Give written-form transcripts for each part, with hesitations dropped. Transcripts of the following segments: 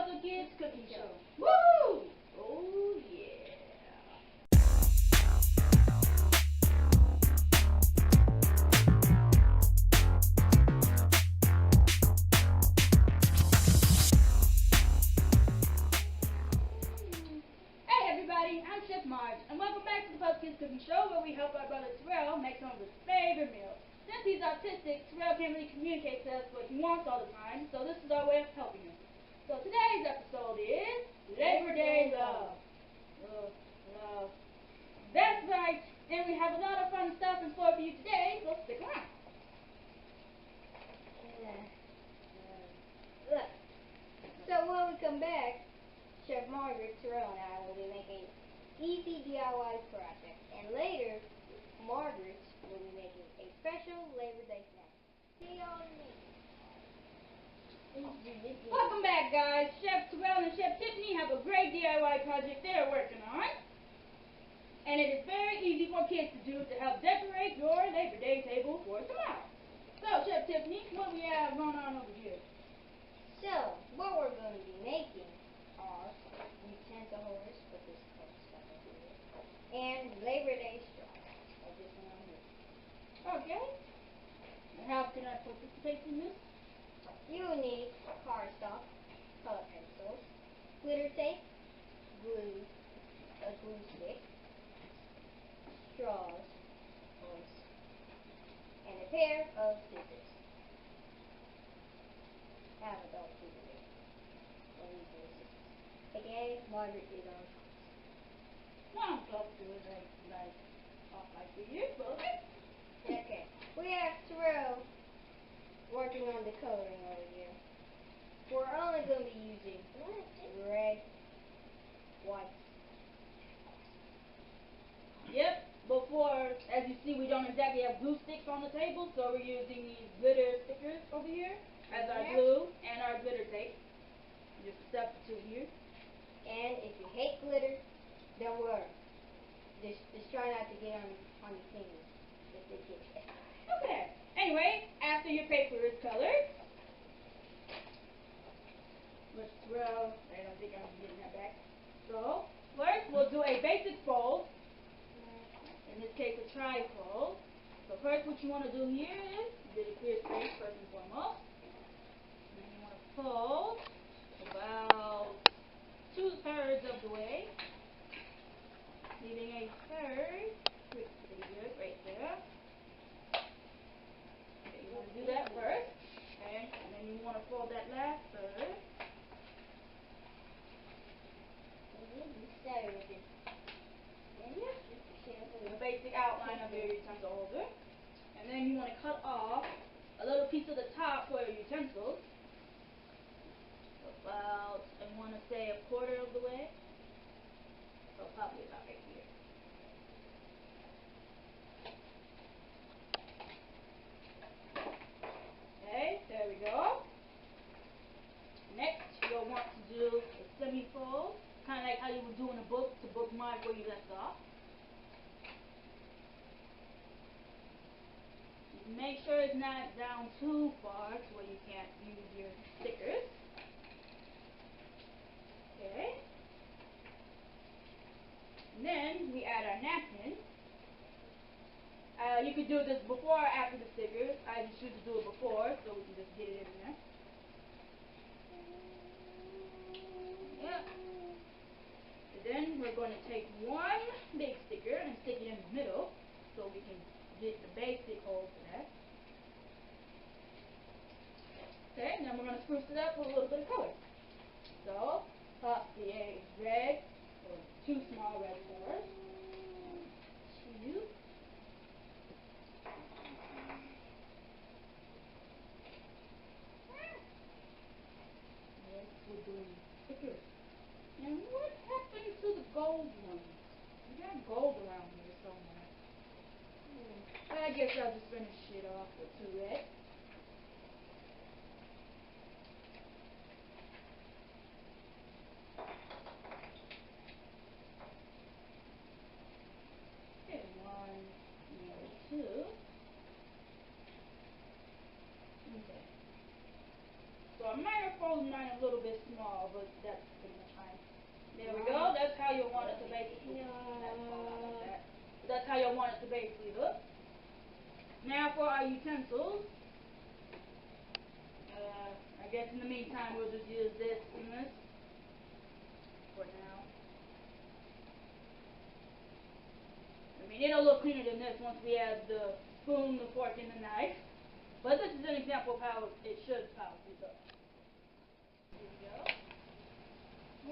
another Kidz cooking show. Woo! Oh yeah. Hey everybody, I'm Chef Marge, and welcome back to the Kidz Cooking Show, where we help our brother Terrell make some of his favorite meals. Since he's autistic, Terrell can't really communicate to us what he wants all the time, so this is our way of helping him. So today's episode is Labor Day Love. Love. That's right, and we have a lot of fun stuff in store for you today, so stick around. So when we come back, Chef Margaret, Terrell, and I will be making easy DIY project, and later, Margaret will be making a special Labor Day snack. See y'all in a minute. Welcome back, guys. Chef Terrell and Chef Tiffany have a great DIY project they are working on. And it is very easy for kids to do to help decorate your Labor Day table for tomorrow. So, Chef Tiffany, what we have going on over here? So, what we're going to be making are utensil holders for this stuff over here, and Labor Day straws for this one on here. Okay. And how can I participate in this? You will need cardstock, color pencils, glitter tape, glue, a glue stick, straws, and a pair of scissors. I have a dog scissors. Okay, Margaret is on. Well, I'm close to it, like off my fingers, but okay. Okay, we have Terrell working on the coloring over here. We're only going to be using red, white. Yep. Before, as you see, we don't exactly have glue sticks on the table, so we're using these glitter stickers over here as our glue and our glitter tape. Just a substitute here. And if you hate glitter, don't worry. Just try not to get on your fingers. If they get it. Okay. Anyway, after your paper is colored, let's throw. I don't think I'm getting that back. So first, we'll do a basic fold. In this case, a tri-fold. So first, what you want to do here is get a clear space first and foremost. And then you want to fold about 2/3 of the way, leaving a third right there. Okay, you want to do that first, okay, and then you want to fold that last third. The basic outline of your utensil holder, and then you want to cut off a little piece of the top for your utensils. About, I want to say, 1/4 of the way. So probably about right here. Okay, there we go. Next, you'll want to do a semi-fold, kind of like how you would do in a book to bookmark where you left off. Make sure it's not down too far to where you can't use your stickers. Okay. And then we add our napkin. You could do this before or after the stickers. I just choose to do it before, so we can just get it in there. Yep. And then we're going to take one big sticker and stick it in the middle, so we can get the basic hole for that. Okay, and then we're going to spruce it up with a little bit of color. So, pop the red, or 2 small red flowers. 2. Yes, we're doing stickers. And what happened to the gold ones? We got gold around here somewhere. I guess I'll just finish it off with 2 red. Okay, 1 and 2. Okay. So a minor folding mine a little bit small, but that's pretty much fine. There we go. That's how you'll want it to basically. That's how you'll want it to basically look. Now for our utensils. I guess in the meantime we'll just use this and this for now. I mean, it'll look cleaner than this once we add the spoon, the fork, and the knife. But this is an example of how it should probably look. Here we go.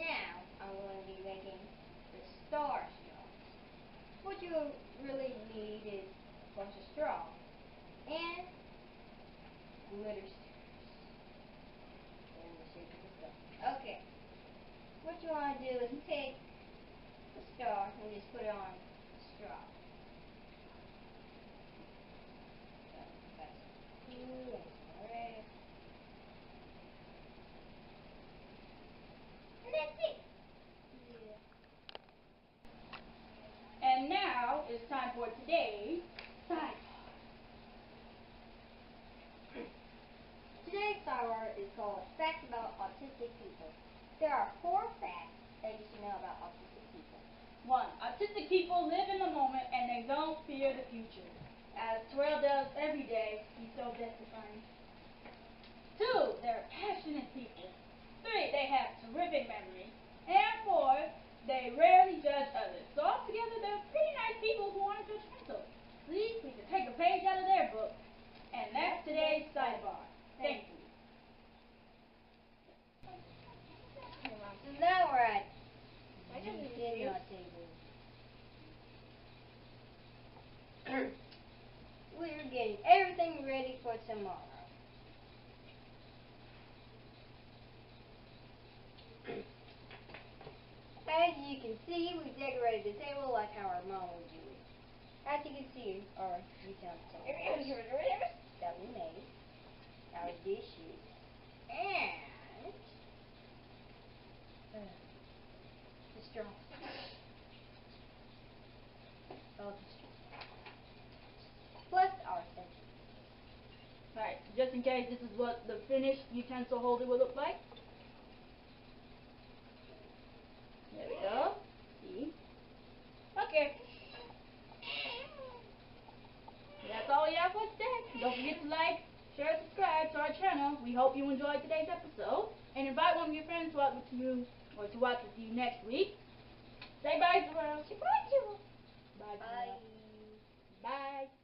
Now, I'm going to be making the star straw. What you really need is a bunch of straw and glitter stickers. In the shape of the star. Okay. What you want to do is take the star and just put it on the straw. That's cool. Alright. And that's it. Yeah. And now it's time for today's sidebar. Today's sidebar is called Facts About Autistic People. There are 4 facts that you should know about autistic people. 1. Autistic people live in the moment and they don't fear the future. As Terrell does every day, he's so testifying. 2. They're passionate people. 3. They have terrific memory. And 4. They rarely judge others. So altogether, they're pretty nice people who aren't judgmental. Please, we can take a page out of their book. And that's today's sidebar. Thank you. So now we're at dinner table. We're getting everything ready for tomorrow. As you can see, we decorated the table like how our mom would do it. As you can see, our utensils that we made, our dishes, and the straw. All the straw. Plus our essentials. Alright, just in case, this is what the finished utensil holder will look like. There we go. See? Okay. That's all we have for today. Don't forget to like, share, subscribe to our channel. We hope you enjoyed today's episode. And invite one of your friends to watch with you, or to watch with you next week. Say bye, Terrell. Goodbye, Joe. Bye, Bye. Terrell. Bye.